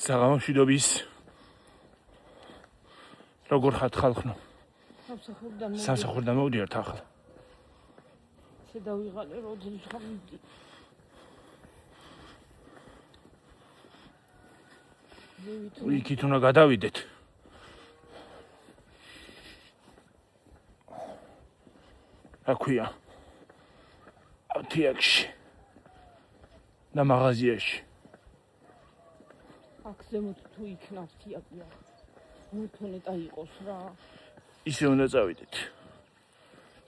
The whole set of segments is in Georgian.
საღამოშვიდობის როგორ ხართ ხალხო? სამსახურიდან მოვდიართ ახლა. შედავიღალე როდის ხამდი. იქით უნდა გადავიდეთ. აქვია. ათიაქში. და მაღაზიაში. აქ ზემოთ თუ იქნავს თიაკია. მუთონეტა იყოს რა. ისე უნდა წავიდეთ.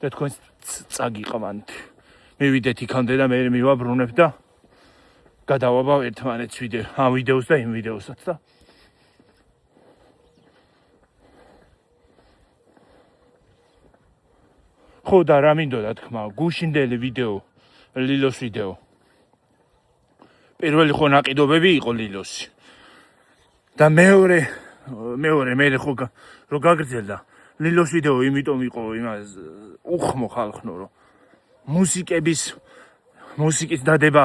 და თქვენ წაგიყვანთ. მივიდეთ იქამდე და მე მივაბრუნებ და გადავაბავ ერთმანეთს ამ ვიდეოს და იმ ვიდეოსაც და ხო და რა მინდოდა თქმა, გუშინდელი ვიდეო, ლილოს ვიდეო. პირველი ხო ნაყიდობები იყო ლილოსი. და მეორე მე ხო რო გაგრძელდა ლილოს ვიდეო, იმიტომ იყო იმას უხმო ხალხნო, რომ მუსიკის დადება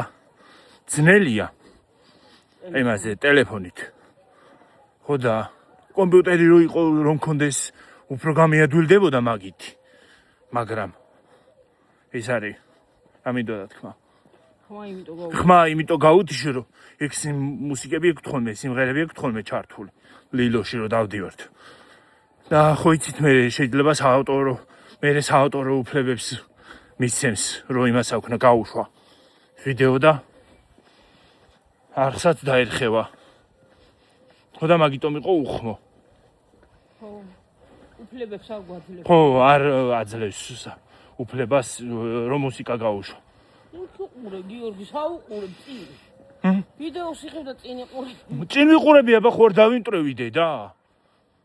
ძნელია იმაზე ტელეფონით. ხო და კომპიუტერი რო იყო რომ კონდეს უფრო გამიადვილდებოდა მაგით. მაგრამ ეს არის ამინდოდა თქმა. ხმა იმიტომ გაუთიშე რომ ეგ მუსიკები ეგ თხოვნე, სიმღერები ეგ თხოვნე ჩართული ლილოში რო დავდივართ. და ხო იცით მე შეიძლება საავტორო უფლებებს მისცემს რომ იმას აქვნა გაუშვა ვიდეო და არხსაც დაერხევა. ხო და მაგიტომ იყო უხმო. ხო. უფლებებს არ გვაძლევს. ხო, არ აძლევს უფლებას რომ მუსიკა გაუშვა. უყურე გიორგი, საუყურე წინ. ვიდეოს იღებდა წინ იყურე. წინ ვიყურები, აბა ხო არ დავინტრევიდე და.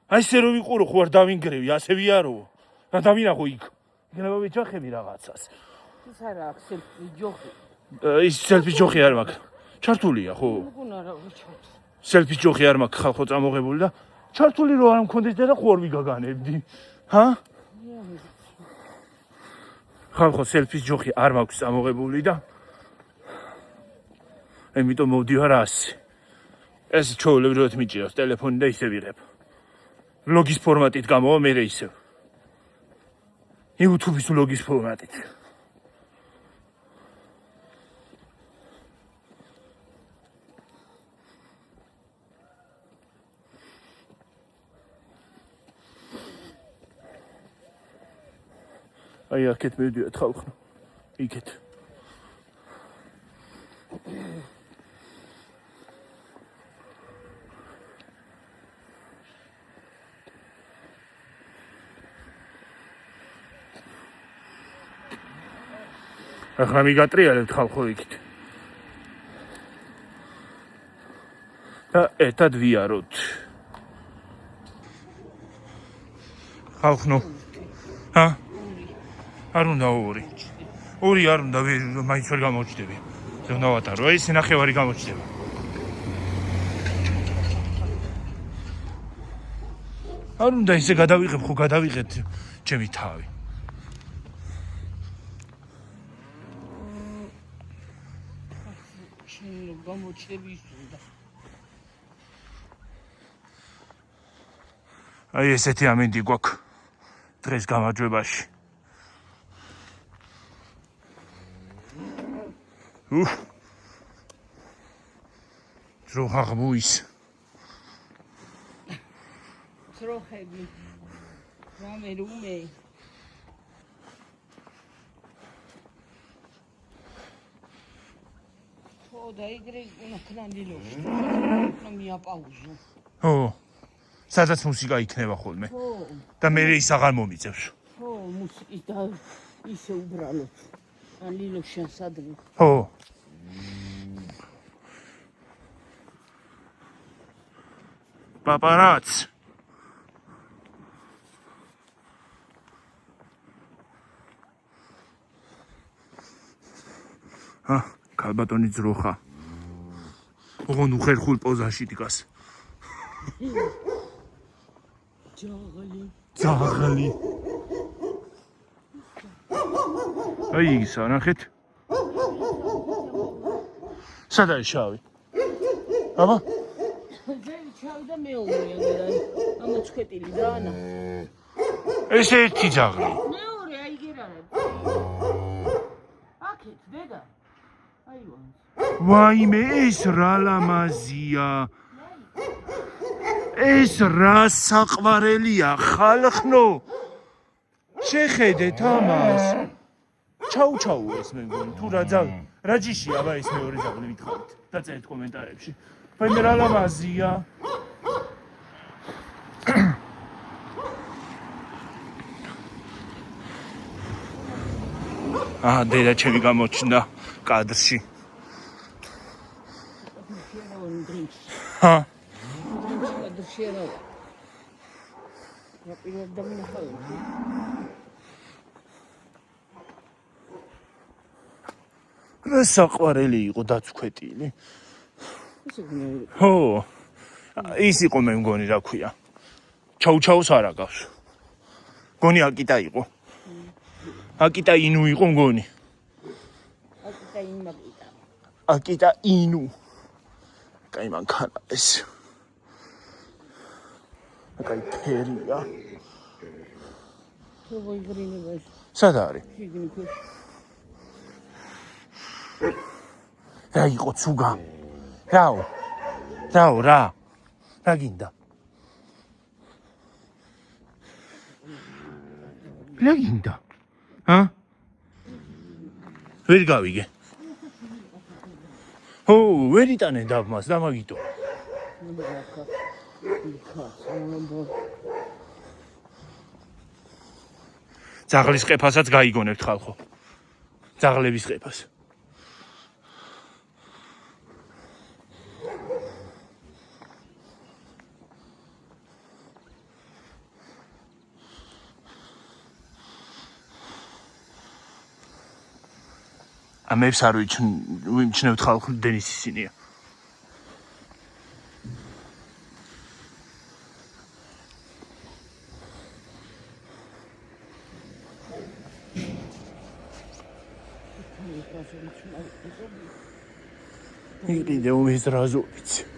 აი ესე რომ ვიყურო ხო არ დავინგრევი, ასე ვიარო. და დავინახო იქ. იქნება ვიჯახები რაღაცას. ის არა აქ სელფი ჯოხი. ის სელფი ჯოხი არ მაქვს. ჩართულია ხო? უგუნა რა ვიჩვენთ. სელფი ჯოხი არ მაქვს ხალხო წამოღებული და ჩართული რო არ მქონდეს და ხო არ ვიგაგანებდი. ჰა? ხალხო სელფის ჯოხი არ მაქვს წამოღებული და ამიტომ მოვდივარ ასე. ეს ჩვეულებრივად მიჭირავს ტელეფონი და ისე ვიღებ. ვლოგის ფორმატით გამოვა მე ისევ. YouTube-ის ვლოგის ფორმატით. აი აქეთ მივდივართ ხალხო. იქეთ. ახლა მიგატრიალებთ ხალხო იქით. და ერთად ვიაროთ. ხალხო. ჰა? არ უნდა ორი არ უნდა მაინც ვერ გამოჩდები. ზევნა ვატარო, აი ეს ნახევარი გამოჩდება. არ უნდა ისე გადავიღებ, ხო გადავიღეთ ჩემი თავი. შენ გამოჩდები ის უნდა. აი ესეთი ამინდი გვაქვს დღეს გამარჯვებაში. ძროხაღმუის ძროხები რამე რუმე ხო და ეგრე უნდა ლილოში უნდა მიაპაუზო. ხო სადაც მუსიკა იქნება ხოლმე და მე ის აღარ მომიწევს. ხო მუსიკის და ისე უბრალოდ ან ლილოში ან სადმე. ხო პაპარაც ქალბატონი ძროხა ოღონდ უხერხულ პოზაში დგას. ძაღლი აი ისა ნახეთ სად არის შავი? აბა და მეორე აგერა ამოწყვეტილი რა ანა. ეს ერთი ძაღლი. მეორე აიგერარა. აკეთ დედა. აიوان. ვაიმე ეს რა ლამაზია. ეს რა საყვარელია ხალხნო. შეხედეთ ამას. ჩაუ ეს მე მგონი თუ რა ძაღლი რა ჯიში აბა ეს მეორე ძაღლი მითხარით დაწერეთ კომენტარებში ვაიმე რა ლამაზია დედა ჩემი გამოჩნდა კადრში კადრში არა რა პირველად დამინახავ რა საყვარელი იყო დაცქვეტილი ხო ის იყო მე მგონი რა ქვია ჩაუჩაუს არ აკავს მგონი აკიტა იყო აკიტა ინუ იყო მგონი აკიტა ინუ კაი მანქანა ეს კაი ფერია თუ ვიგრინება სად არის შიგნით რა იყო ცუგა რაო რა გინდა რა გინდა ვერ გავიგე ო ვერ იტანე დაბმას დამაგიტო ძაღლის ყეფასაც გაიგონებთ ხალხო ძაღლების ყეფას ამებს არ ვიმჩნევთ ხალხ დენის ისინია იყიდე უმის რაზოვიც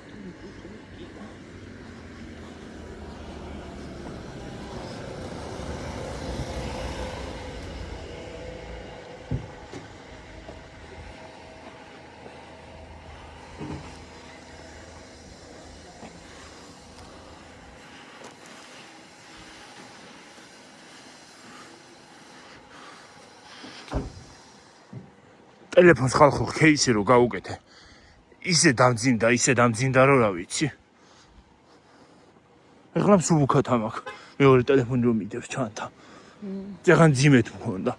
ტელეფონს ხალხო кейსი რო გაუკეთე ისე დამძიმდა რომ რა ვიცი ეხლა მსუბუქად ამაქვს მეორე ტელეფონი რომ მიდევს ჩანთა ძაღან ძიმეთ მქონდა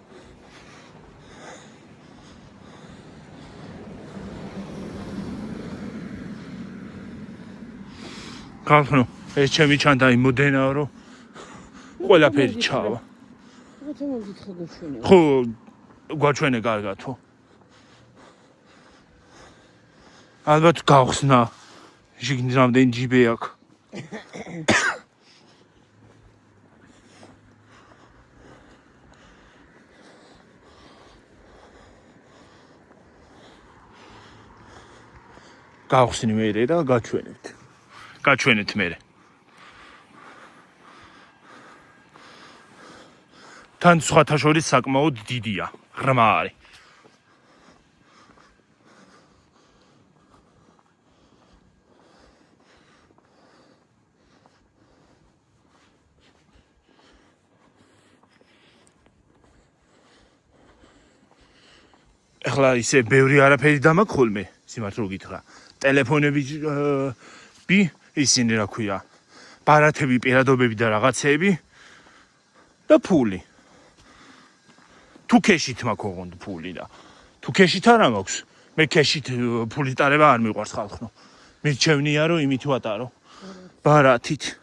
ხალხო ეს ჩემი ჩანთა იმოდენაა რომ ყველაფერი ჩავა ხო გვაჩვენე კარგად ხო ალბათ გავხსნა შიგნით რამდენი ჯიბე აქვს გავხსნი მერე და გაჩვენეთ მერე თან სხვათა შორის საკმაოდ დიდია ღრმა არის ეხლა ისე ბევრი არაფერი დამაქვს ხოლმე სიმართლე რო გითხრა ტელეფონები ისინი რა ქვია ბარათები პირადობები და რაღაცეები და ფული თუ ქეშით მაქვს ოღონდ ფული და თუ ქეშით არ მაქვს მე ქეშით ფული ტარება არ მიყვარს ხალხო მირჩევნია რომ იმით ვატარო ბარათით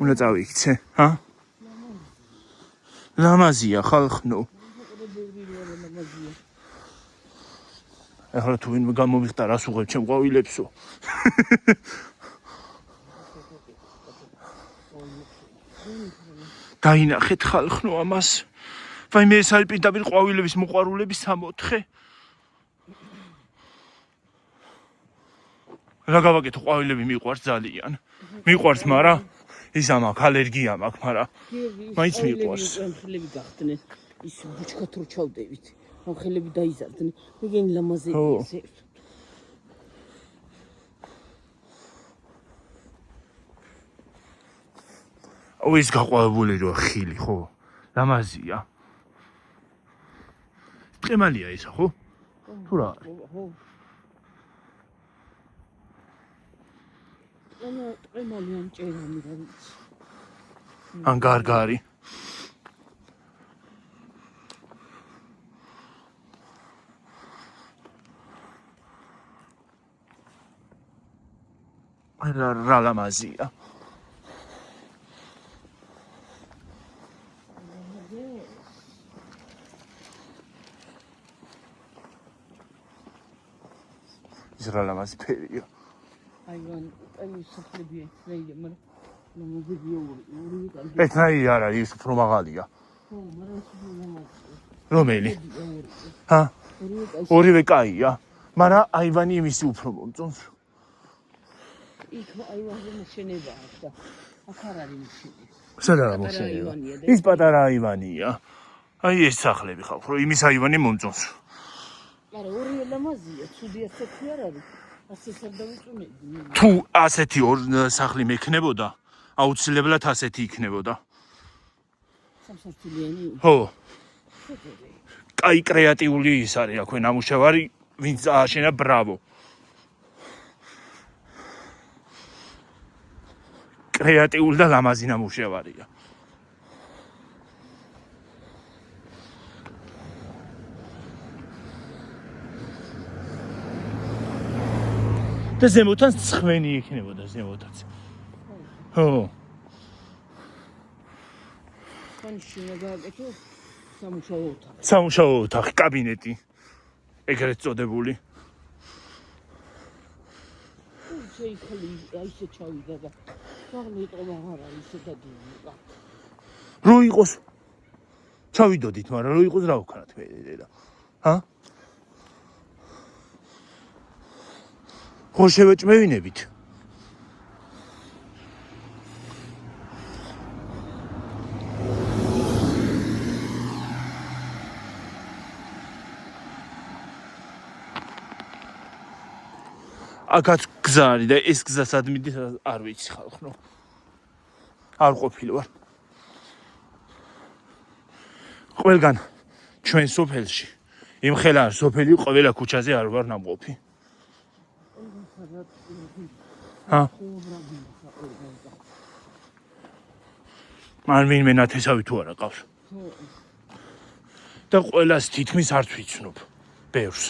უნდა წავიქცე, ლამაზია ხალხნო. ახლა თუ ვინმე გამომიხდა რას უღებ ჩემ ყვავილებსო. დაინახეთ ხალხნო ამას. ვაი მე ეს არის პირდაპირ ყვავილების მოყვარულების 64. რა გავაკეთო ყვავილები მიყვარს ძალიან. მიყვარს, მაგრამ ის მაქვს ალერგია მაქვს, მაგრამ მაინც მიყვარს. ხელები გახდნენ. ის ბუჩქად რო ჩავდევით. ამ ხელები დაიზარდნენ. მეგენი ლამაზებია ესე. აუ ის გაყვავებული რო ხილი, ხო? ლამაზია. ყემალია ისა, ხო? თუ რა არის? ხო. ანა ყემალი ამ ჭერანი რა ვიცი. ან გარგარი. რა ლამაზია. ის რა ლამაზი ფერია. აივან სოფლებია ნეილა მაგრამ ლამაზია ორი კარგი. ეთნაირი არა ის უფრო მაღალია. ხო მაგრამ ის ლამაზია. რომელი? ჰა? ორივე კაია. მაგრამ აივანი იმისი უფრო მომწონს. იქ აივანზე მოშენება აქვს და აქ არ არის მოშენება. სად არა მოშენება? ის პატარა აივანია. აი ეს სახლები ხალხო, იმის აივანი მომწონს. მაგრამ ორივე ლამაზია, ცუდი ასეთი არ არის. ასე არ დავიწუნები. თუ ასეთი ორ სახლი მექნებოდა, აუცილებლად ასეთი იქნებოდა. სამსართულიანი? ხო. კაი კრეატიული ის არის აქვე ნამუშევარი, ვინც ააშენა ბრავო. კრეატიული და ლამაზი ნამუშევარია. და ზემოთაც ცხვენი იქნებოდა ზემოთაც. ხო. ხანიშინა გააკეთო სამუშაო ოთახი. სამუშაო ოთახი, კაბინეტი. ეგრეთ წოდებული. შეიქმნა ისე ჩავიდა და მაგნი ტყობა აღარ არის ისე დადიოდა. რო იყოს ჩავიდოდით, მაგრამ რო იყოს რა ვქნათ მე და. ჰა? ხო შევეჭმევინებით. აკაც გზა არის და ეს გზა სად მიდის არ ვიცი ხალხო. არ ყოფილი ვარ. ყველგან ჩვენ სოფელში იმ ხელა სოფელი ყველა ქუჩაზე არ ვარ ნამყოფი. ჰა? მან ვინმე ნათესავი თუ არა ყავს. და ყველას თითქმის არ ვიცნობ. ბევრს.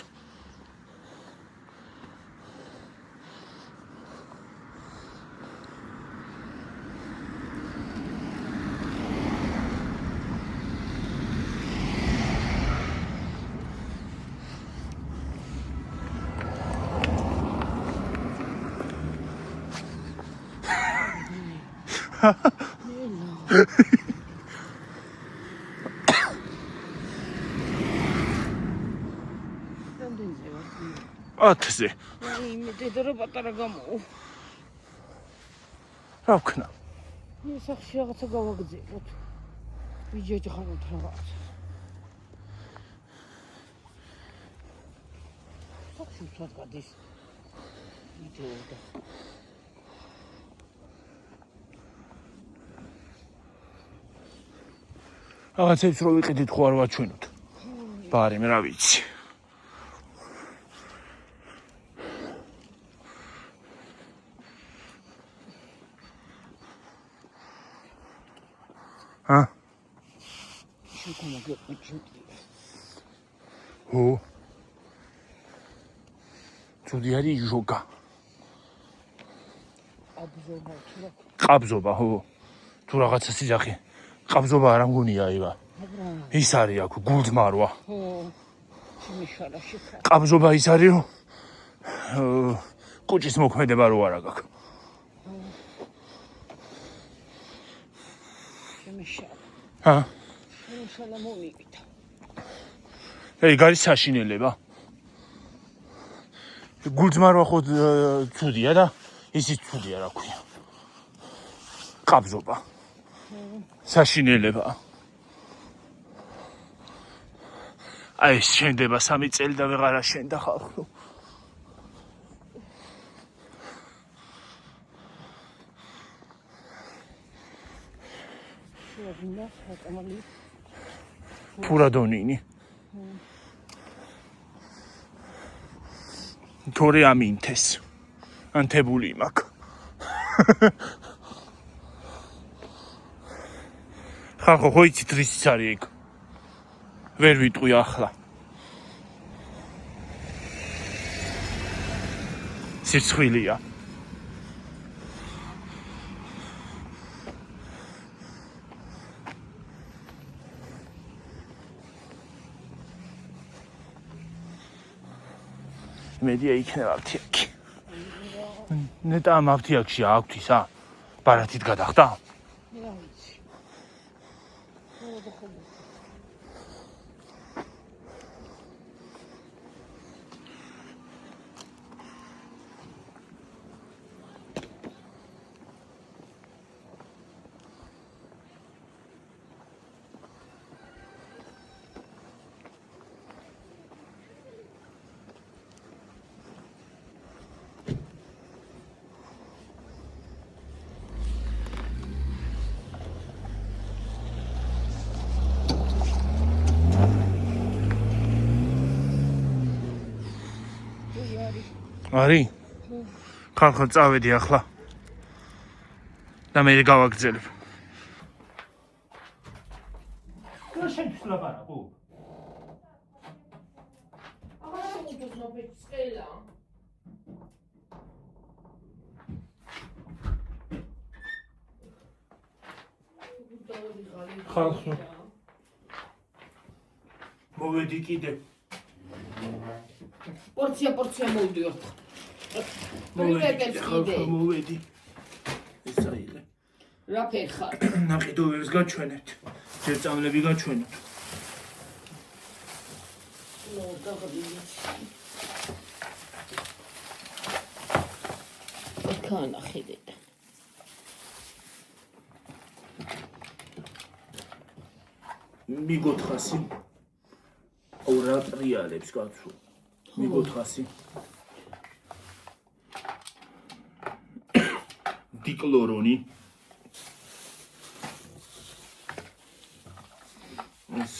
ათზე. აი მე დედარო პატარა გამო. რა ვქნა? მე სახში რაღაცა გავაგზავნოთ. ვიჯეჯხავთ რაღაც. სახში ვცად გადის. ვიდეოდა. რაღაცებს რო ვიყიდით ხო არ ვაჩვენოთ. ბარი მე რა ვიცი. ჰა? შეკომა გეყუჩიტი. ო. ცუდი არის ჟოგა. აბზობა თუ რა. ყაბზობა, ხო. თუ რაღაცა სიძახი. ყაბზობა არ ამგონია აივა. ის არის აქ გულდმარვა. ხო. შემიშალა შეკა. ყაბზობა ის არის რომ კუჭის მოქმედება რო არა გაქვს. შემიშალა. ჰა? ხელა მონიკითა. ეი, გარის საშინელება. გულძმარვა ხო ცუდია და ისიც ცუდია, რა ქვია. ყაბზობა. საშინელება. აი, შენდება 3 წელი და ვეღარა შენდა ხალხო. შეგვინდა საკამალი ფურადონინი. თორე ამინთეს. ანთებული მაქვს. ხალხო, ხო იცით რისიც არის ეგ? ვერ ვიტყვი ახლა. სირცხვილია. მედია იქნება აფთიაქი. ნეტა ამ აფთიაქში აქვთ ისა? ბარათით გადახდა? რა ვიცი. არის? ხალხო, წავედი ახლა. და მე გავაგრძელებ. რა შენთვის ლაპარაკო? აღარ შემოგვიწყოს ნოფეჭი წყელა. ხალხო. მოვედი კიდე. პორცია მოვდიოთ. ხალხო, მოვედი. ესაილე. რა ფერხარ? ნაყიდობებს გაჩვენებთ. ჯერწამლები გაჩვენოთ. ნო, დაღდილი. ეკანა ხედეთ. მიგოთხასი. აუ რა ტრიალებს კაცო. მიგოთხასი. დიკლორონი. ეს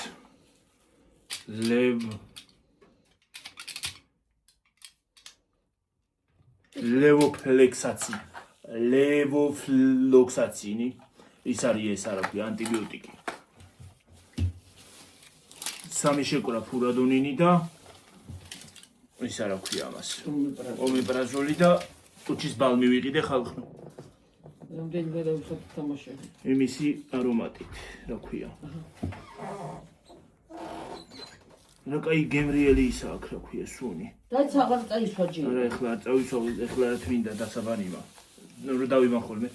ლევოფლოქსაცინი. ის არის ეს რა ქვია, ანტიბიოტიკი. 3 შეკვრა ფურადონინი და ის რა ქვია ამას. ომეპრაზოლი და უჩის ბალმი ვიყიდე ხალხო. რამდენი გადავიხოთ თამაშები. იმისი არომატით, რა ქვია. რა კაი გემრიელი ისა აქ, რა ქვია, სუნი. დაიც აღარ წაისვა ჯერ. არა, ეხლა არ წავისვავ, ეხლა რა თმინდა დასაბანიმა. რო დავიმან ხოლმე.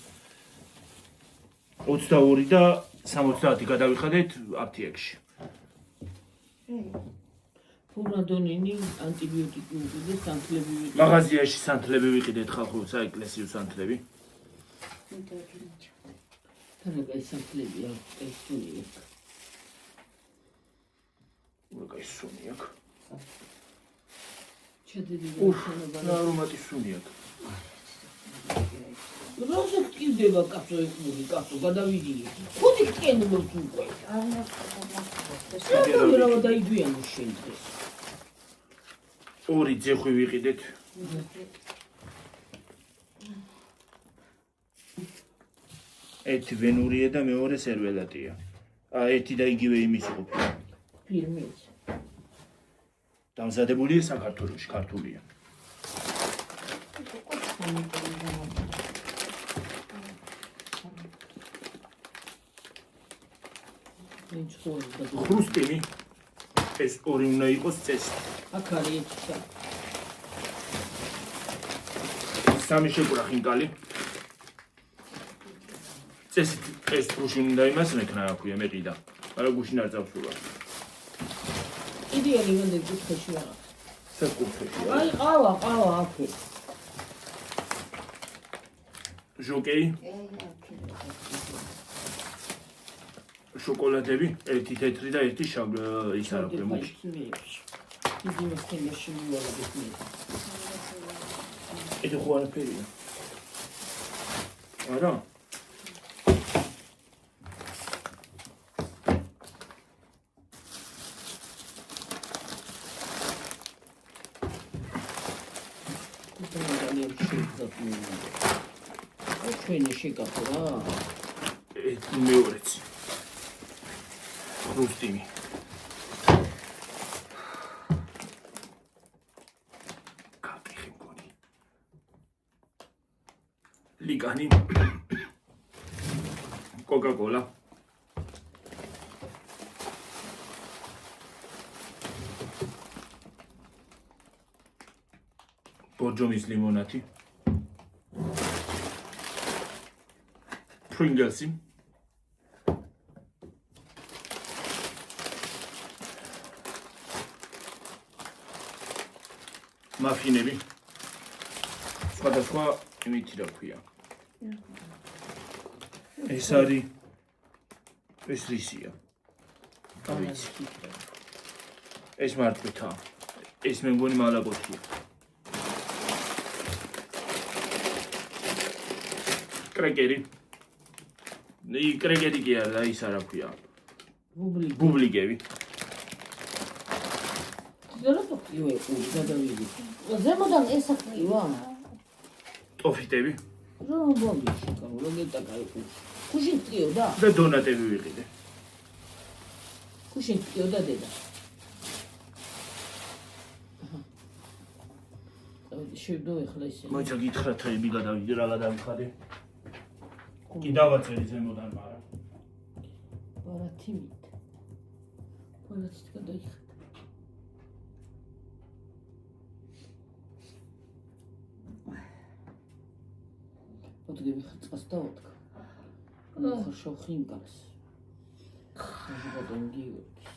22 და 70 გადავიხადეთ აფთიაქში. ფურადონინი, ანტიბიოტიკი ვიყიდე, სანთლები ვიყიდე. მაღაზიაში სანთლები ვიყიდეთ ხალხო, საეკლესიო სანთლები. თანაგაი სანთლები აქვს, ეს სუნი აქვს. რა კაი სუნი აქ. ჩადიდი რა არომატი სუნი აქ. როზე გკივდება კაცო ეკმური, კაცო გადავიდიე. ხუთი გკენდობთ უკვე. რა დაიგვიანო შენ დღეს. 2 ძეხვი ვიყიდეთ. ერთი ვენურია და მეორე სერველატია. ერთი და იგივე იმის ყოფილი. ფირმის. დამზადებულია საქართველოში, ქართულია. ხრუსტიმი ეს ორი უნდა იყოს წესი. აქ არის ეს. 3 შეკვრა ხინკალი. წესით ეს პრუში უნდა იმას მექნა, რა ქვია, მეყიდა. არა გუშინ არ წავსულა. იდეალი მანდ კუთხეში რაღაც. საკუთრებში. აი ყავა აქე. ჟოკეი. შოკოლადები, ერთი თეთრი და ერთი შავი ის არა პრემოჩი. იგი მოსკენში მივალებით მე. ეს ხო არაფერია. არა. ჩვენი შეკაფო რა. ეს მეორეც. ხრუსტინი. კაკი მგონი. ლიგანი. კოკა-კოლა. ბორჯომის ლიმონათი. Pringlesი. მაფინები. სხვადასხვა იმითი რა ქვია. ეს არის ეს რისია. გავიცი. ეს მარტვითა. ეს მე მგონი მალაგოთია. კრეკერი. კრეკერი კი არა, ის არა ქვია. ბუბლიგები. ზეროფოქიო გადავიდი. ზემოდან ესახივა. ტოფიტები. რომბოლში გამოგეტა კაი. კუშინ წიოდა. და დონატები ვიყიდე. კუშინ წიოდა დედა. შევდო ეხლა ისე. მოიცა გითხრა თრები გადავიდი რა გადავიხადე. კიდევაც არის ზემოდან მაგრამ. ბარათიმით. ბარათით გადაიხადა. ოდგები ხწყას დაოდგა. ახლა შოხინკას. ახლა ბატონ გიორგის.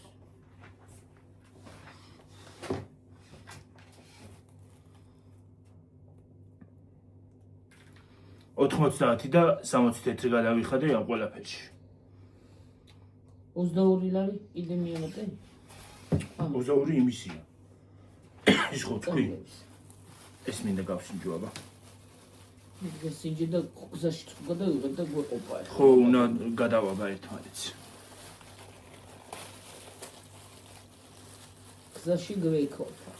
ოთხმოცდაათი და 60 თეთრი გადავიხადე ამ ყველაფერში. 22 ლარი კიდე მიანატე? 22 იმისია. ის ხო თქვი? ეს მინდა გავსინჯო აბა. გასინჯე და გზაში გადავიღე და გვეყოფა. ხო, უნდა გადავაბა ერთმანეთს. გზაში გვეყოფა.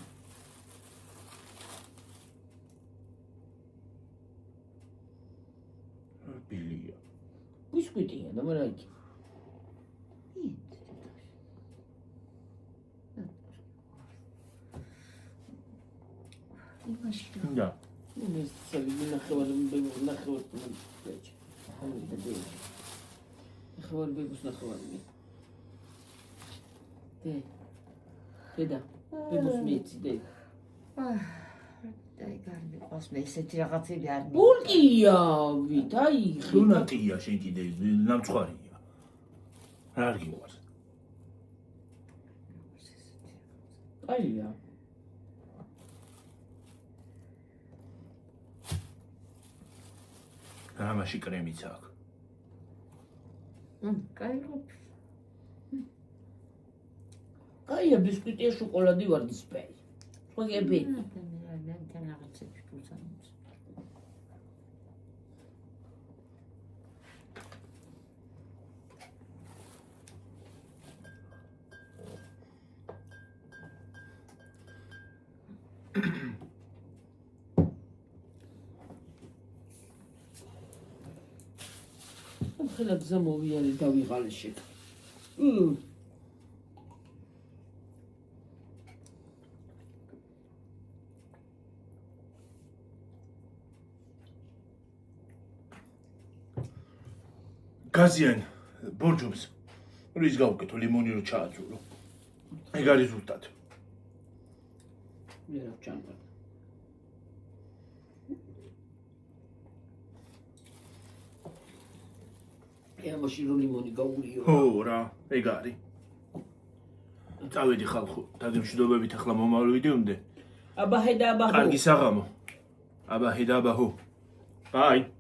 ბილია. ბისკვიტია და მაგრამ იქ. და ეს ცელი ნახევარი ნახევარი პლეჩ. აი და დე. ნახევარი ბებოს ნახევარი. დედა. ბებოს მეცი დე. დაი გარმიყავს მე ესეთი რაღაცები არ მი. ბულკია ვით აი დონატია შენ კიდე ნამცხვარია. რა არ გიყვარს? აია რამაში კრემიც აქვს. კაი ყოფ. კაია ბისკვიტია შოკოლადი ვარდისფერი. ხოგები მე თან რაღაცები გულწამს. ხელა გზა მოვიარე დავიღალე შეკ. გაზიან ბორჯომს რის გავუკეთო ლიმონი რო ჩააძურო. ეგ არის ზუსტად. მე რა ჩანდა. ამაში რო ლიმონი გაურიო. ხო რა, ეგ არის. წავედი ხალხო, დაგემშვიდობებით ახლა მომავალ ვიდეომდე. აბა ჰედა აბა ჰო. კარგი საღამო. აბა ჰედა აბა ჰო. Bye.